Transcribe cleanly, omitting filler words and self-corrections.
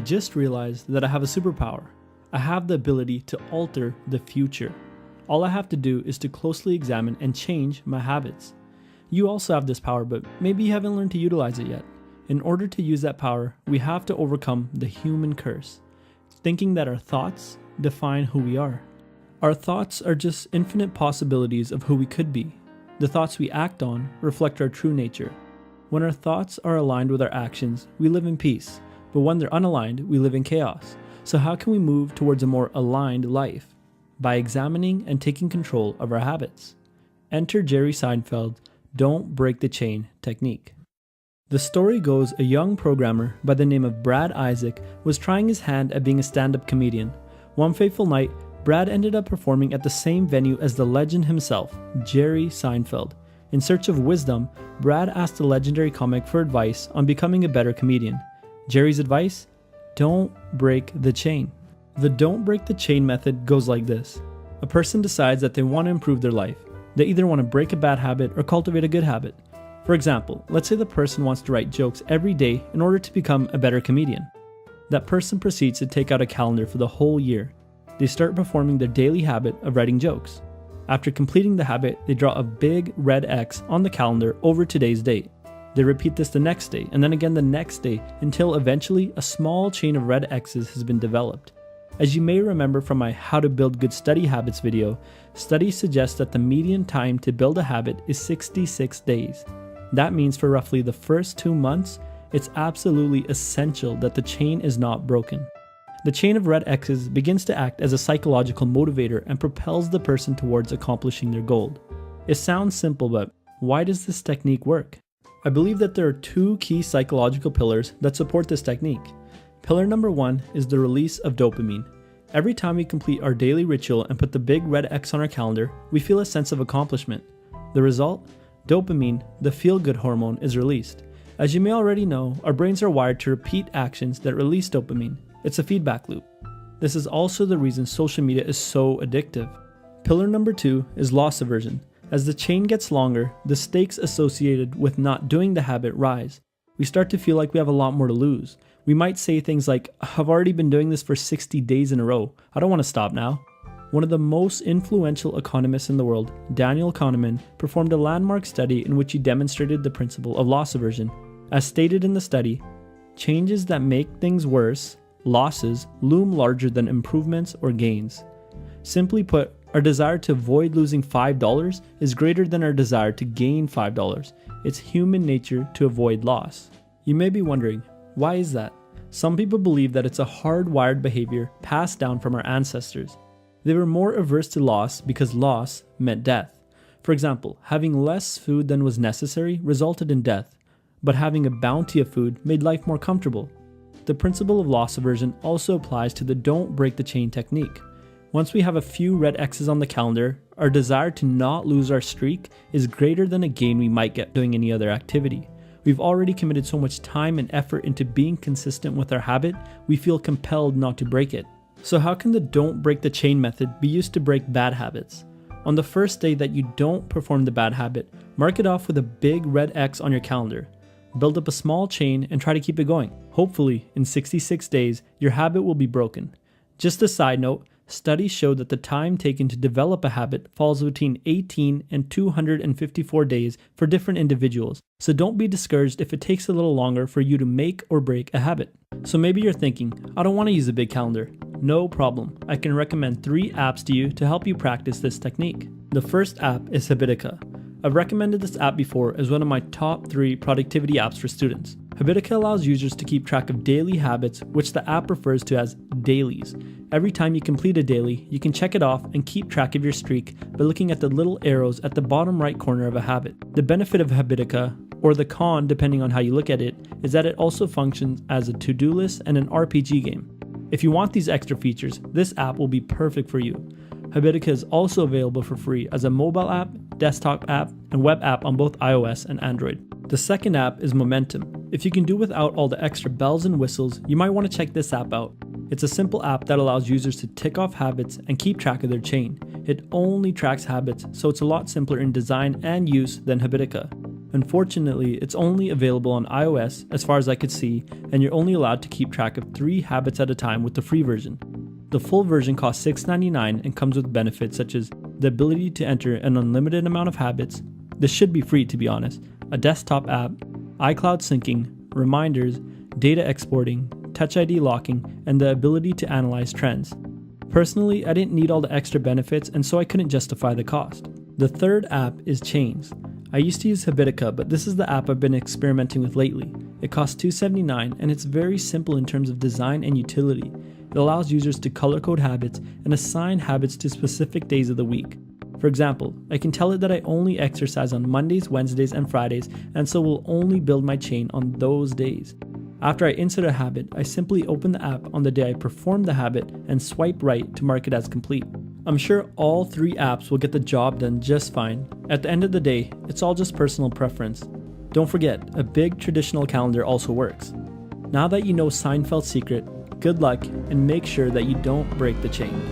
just realized that I have a superpower. I have the ability to alter the future. All I have to do is to closely examine and change my habits. You also have this power, but maybe you haven't learned to utilize it yet. In order to use that power, we have to overcome the human curse, thinking that our thoughts define who we are. Our thoughts are just infinite possibilities of who we could be. The thoughts we act on reflect our true nature. When our thoughts are aligned with our actions, we live in peace, but when they're unaligned, we live in chaos. So how can we move towards a more aligned life? By examining and taking control of our habits. Enter Jerry Seinfeld's "Don't Break the Chain" technique. The story goes a young programmer by the name of Brad Isaac was trying his hand at being a stand-up comedian. One fateful night, Brad ended up performing at the same venue as the legend himself, Jerry Seinfeld. In search of wisdom, Brad asked the legendary comic for advice on becoming a better comedian. Jerry's advice? Don't break the chain. The don't break the chain method goes like this. A person decides that they want to improve their life. They either want to break a bad habit or cultivate a good habit. For example, let's say the person wants to write jokes every day in order to become a better comedian. That person proceeds to take out a calendar for the whole year. They start performing their daily habit of writing jokes. After completing the habit, they draw a big red X on the calendar over today's date. They repeat this the next day and then again the next day until eventually a small chain of red X's has been developed. As you may remember from my How to Build Good Study Habits video, studies suggest that the median time to build a habit is 66 days. That means for roughly the first 2 months, it's absolutely essential that the chain is not broken. The chain of red X's begins to act as a psychological motivator and propels the person towards accomplishing their goal. It sounds simple, but why does this technique work? I believe that there are 2 key psychological pillars that support this technique. Pillar number 1 is the release of dopamine. Every time we complete our daily ritual and put the big red X on our calendar, we feel a sense of accomplishment. The result? Dopamine, the feel-good hormone, is released. As you may already know, our brains are wired to repeat actions that release dopamine. It's a feedback loop. This is also the reason social media is so addictive. Pillar number 2 is loss aversion. As the chain gets longer, the stakes associated with not doing the habit rise. We start to feel like we have a lot more to lose. We might say things like, "I've already been doing this for 60 days in a row. I don't want to stop now." One of the most influential economists in the world, Daniel Kahneman, performed a landmark study in which he demonstrated the principle of loss aversion. As stated in the study, changes that make things worse, losses, loom larger than improvements or gains. Simply put, our desire to avoid losing $5 is greater than our desire to gain $5. It's human nature to avoid loss. You may be wondering, why is that? Some people believe that it's a hardwired behavior passed down from our ancestors. They were more averse to loss because loss meant death. For example, having less food than was necessary resulted in death, but having a bounty of food made life more comfortable. The principle of loss aversion also applies to the don't break the chain technique. Once we have a few red X's on the calendar, our desire to not lose our streak is greater than a gain we might get doing any other activity. We've already committed so much time and effort into being consistent with our habit, we feel compelled not to break it. So how can the don't break the chain method be used to break bad habits? On the first day that you don't perform the bad habit, mark it off with a big red X on your calendar. Build up a small chain and try to keep it going. Hopefully, in 66 days, your habit will be broken. Just a side note, studies show that the time taken to develop a habit falls between 18 and 254 days for different individuals, so don't be discouraged if it takes a little longer for you to make or break a habit. So maybe you're thinking, I don't want to use a big calendar. No problem, I can recommend 3 apps to you to help you practice this technique. The first app is Habitica. I've recommended this app before as one of my top 3 productivity apps for students. Habitica allows users to keep track of daily habits, which the app refers to as dailies. Every time you complete a daily, you can check it off and keep track of your streak by looking at the little arrows at the bottom right corner of a habit. The benefit of Habitica, or the con depending on how you look at it, is that it also functions as a to-do list and an RPG game. If you want these extra features, this app will be perfect for you. Habitica is also available for free as a mobile app, desktop app, and web app on both iOS and Android. The second app is Momentum. If you can do without all the extra bells and whistles, you might want to check this app out. It's a simple app that allows users to tick off habits and keep track of their chain. It only tracks habits, so it's a lot simpler in design and use than Habitica. Unfortunately, it's only available on iOS as far as I could see, and you're only allowed to keep track of 3 habits at a time with the free version. The full version costs $6.99 and comes with benefits such as the ability to enter an unlimited amount of habits. This should be free, to be honest. A desktop app, iCloud syncing, reminders, data exporting, Touch ID locking, and the ability to analyze trends. Personally, I didn't need all the extra benefits, and so I couldn't justify the cost. The third app is Chains. I used to use Habitica, but this is the app I've been experimenting with lately. It costs $2.79, and it's very simple in terms of design and utility. It allows users to color code habits and assign habits to specific days of the week. For example, I can tell it that I only exercise on Mondays, Wednesdays, and Fridays, and so will only build my chain on those days. After I insert a habit, I simply open the app on the day I perform the habit and swipe right to mark it as complete. I'm sure all 3 apps will get the job done just fine. At the end of the day, it's all just personal preference. Don't forget, a big traditional calendar also works. Now that you know Seinfeld's secret, good luck and make sure that you don't break the chain.